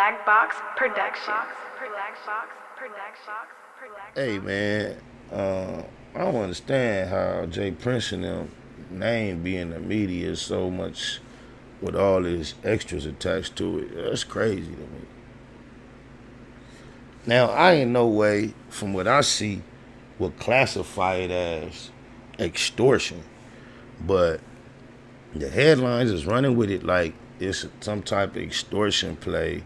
Black Box Productions. Hey man, I don't understand how Jay Prince and them name be in the media so much with all these extras attached to it. That's crazy to me. Now I in no way, from what I see, would classify it as extortion, but the headlines is running with it like it's some type of extortion play.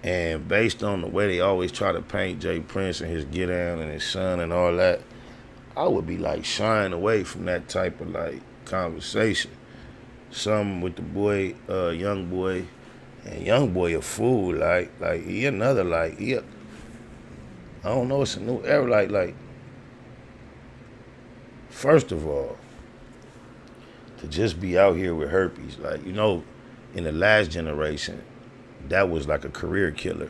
And based on the way they always try to paint Jay Prince and his get down and his son and all that, I would be like shying away from that type of like conversation. Some with the boy, young boy, and young boy a fool. Like he another I don't know. It's a new era. First of all, to just be out here with herpes, in the last generation, that was like a career killer.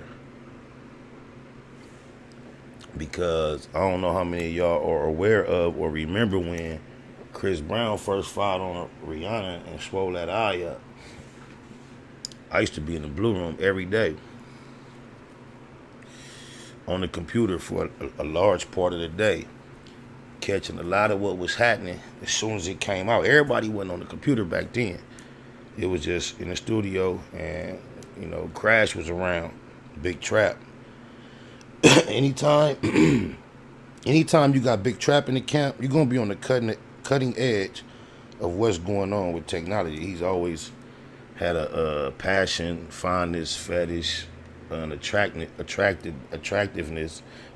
Because I don't know how many of y'all are aware of or remember when Chris Brown first filed on Rihanna and swole that eye up. I used to be in the blue room every day on the computer for a large part of the day, catching a lot of what was happening as soon as it came out. Everybody wasn't on the computer back then. It was just in the studio, and Crash was around, Big Trap. anytime anytime you got Big Trap in the camp, you're gonna be on the cutting edge of what's going on with technology. He's always had a passion, fondness, fetish, an attractiveness,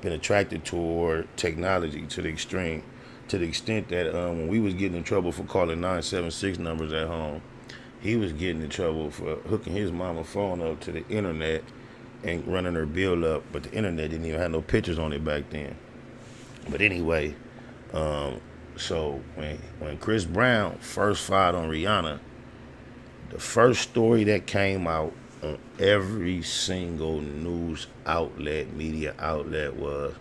been attracted toward technology to the extreme, to the extent that when we was getting in trouble for calling 976 numbers at home, he was getting in trouble for hooking his mama phone up to the internet and running her bill up, but the internet didn't even have no pictures on it back then. But anyway, so when Chris Brown first filed on Rihanna, the first story that came out on every single news outlet, media outlet, was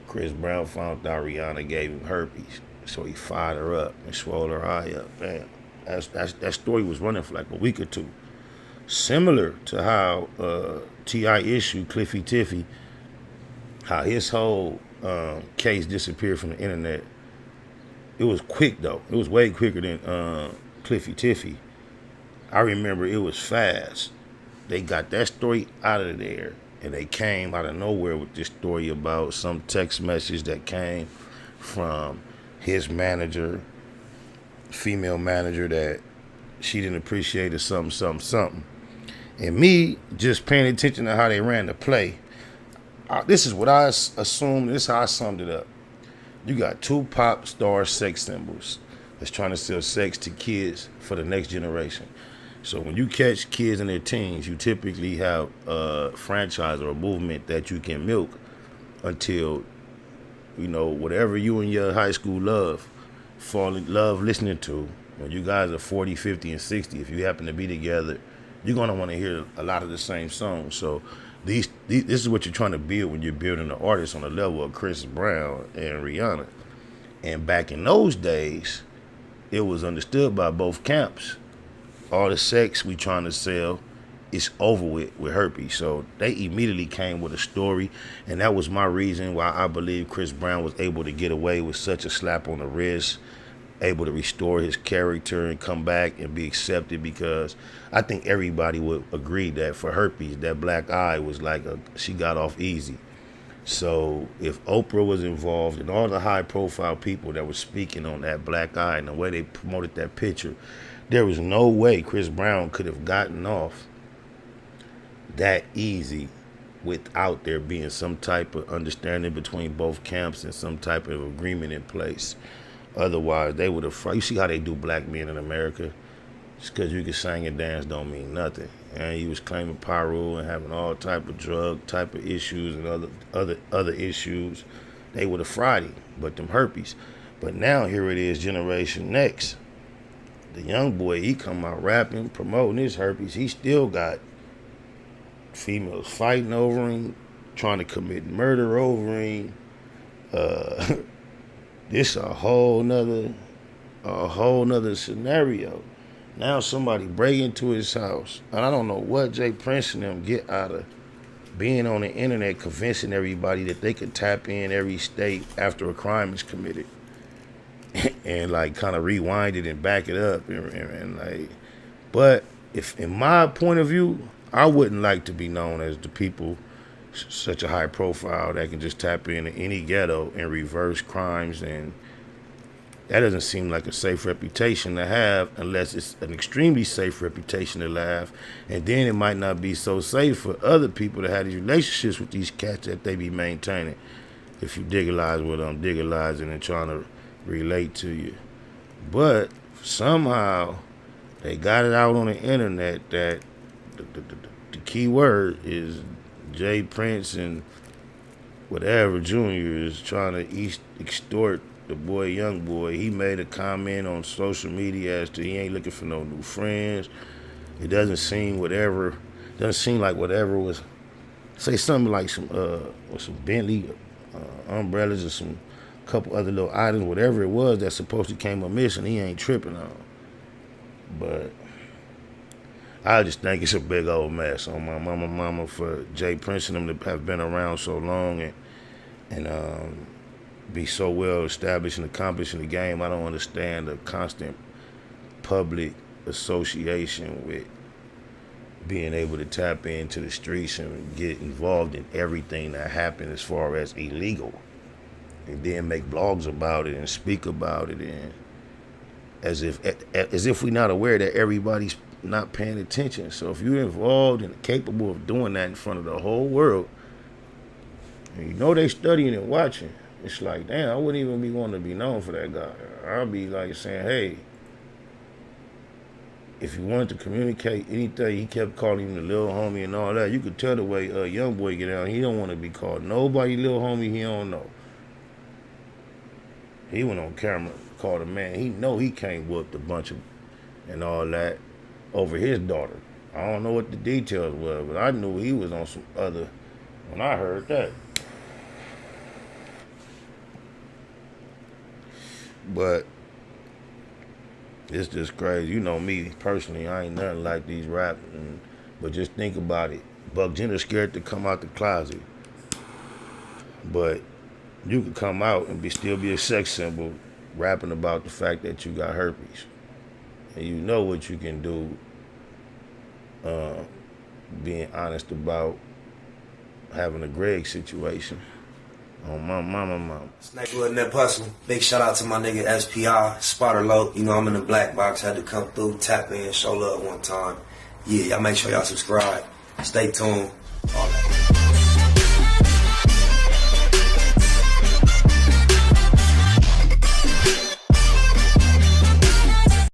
Chris Brown found out Rihanna gave him herpes, so he fired her up and swole her eye up. Man, that story was running for like a week or two. Similar to how T.I. issue Cliffy Tiffy, how his whole case disappeared from the internet. It was quick though. It was way quicker than Cliffy Tiffy. I remember it was fast. They got that story out of there, and they came out of nowhere with this story about some text message that came from his manager, female manager, that she didn't appreciate or something. And me just paying attention to how they ran the play, this is what I assumed. This is how I summed it up. You got two pop star sex symbols that's trying to sell sex to kids for the next generation. So when you catch kids in their teens, you typically have a franchise or a movement that you can milk until, whatever you and your high school fall in love listening to, when you guys are 40, 50, and 60, if you happen to be together, you're going to want to hear a lot of the same songs. So this is what you're trying to build when you're building an artist on the level of Chris Brown and Rihanna. And back in those days, it was understood by both camps. All the sex we trying to sell is over with herpes. So they immediately came with a story, and that was my reason why I believe Chris Brown was able to get away with such a slap on the wrist, able to restore his character and come back and be accepted, because I think everybody would agree that for herpes, that black eye was like she got off easy. So if Oprah was involved and all the high profile people that were speaking on that black eye and the way they promoted that picture, there was no way Chris Brown could have gotten off that easy without there being some type of understanding between both camps and some type of agreement in place. Otherwise, they would have. You see how they do black men in America? Just because you can sing and dance don't mean nothing. And he was claiming pyro and having all type of drug type of issues and other issues. They would have fried him, but them herpes. But now here it is, Generation Next. The young boy, he come out rapping, promoting his herpes. He still got females fighting over him, trying to commit murder over him. This a whole nother scenario. Now somebody break into his house, and I don't know what Jay Prince and them get out of being on the internet convincing everybody that they could tap in every state after a crime is committed and like kind of rewind it and back it up and like, but if in my point of view, I wouldn't like to be known as the people such a high profile that can just tap into any ghetto and reverse crimes, and that doesn't seem like a safe reputation to have unless it's an extremely safe reputation to have. And then it might not be so safe for other people to have these relationships with these cats that they be maintaining. If you digitalize what I'm digitalizing and trying to relate to you. But somehow they got it out on the internet that the key word is Jay Prince and whatever Junior is trying to extort the boy, young boy. He made a comment on social media as to he ain't looking for no new friends. It doesn't seem like whatever was, say something like some Bentley umbrellas or some couple other little items, whatever it was that supposed to came amiss, and he ain't tripping on. But I just think it's a big old mess on my mama for Jay Prince and them to have been around so long and be so well established and accomplished in the game. I don't understand the constant public association with being able to tap into the streets and get involved in everything that happened as far as illegal, and then make blogs about it and speak about it, and as if we're not aware that everybody's not paying attention. So if you're involved and capable of doing that in front of the whole world, and you know they studying and watching, it's like, damn, I wouldn't even be wanting to be known for that guy. I'd be like saying, hey, if you wanted to communicate anything, he kept calling him the little homie and all that. You could tell the way young boy get out. He don't want to be called nobody little homie he don't know. He went on camera, called a man. He know he can't whoop the bunch of and all that over his daughter. I don't know what the details were, but I knew he was on some other when I heard that. But it's just crazy. You know me personally, I ain't nothing like these rappers. But just think about it. Buck Jenner's scared to come out the closet. But you could come out and still be a sex symbol rapping about the fact that you got herpes. And you know what you can do being honest about having a Greg situation. On my mama. Snake Wood Net Hustle. Big shout out to my nigga SPI, Spotter Low. You know I'm in the black box, had to come through, tap in, show love one time. Yeah, y'all make sure y'all subscribe. Stay tuned.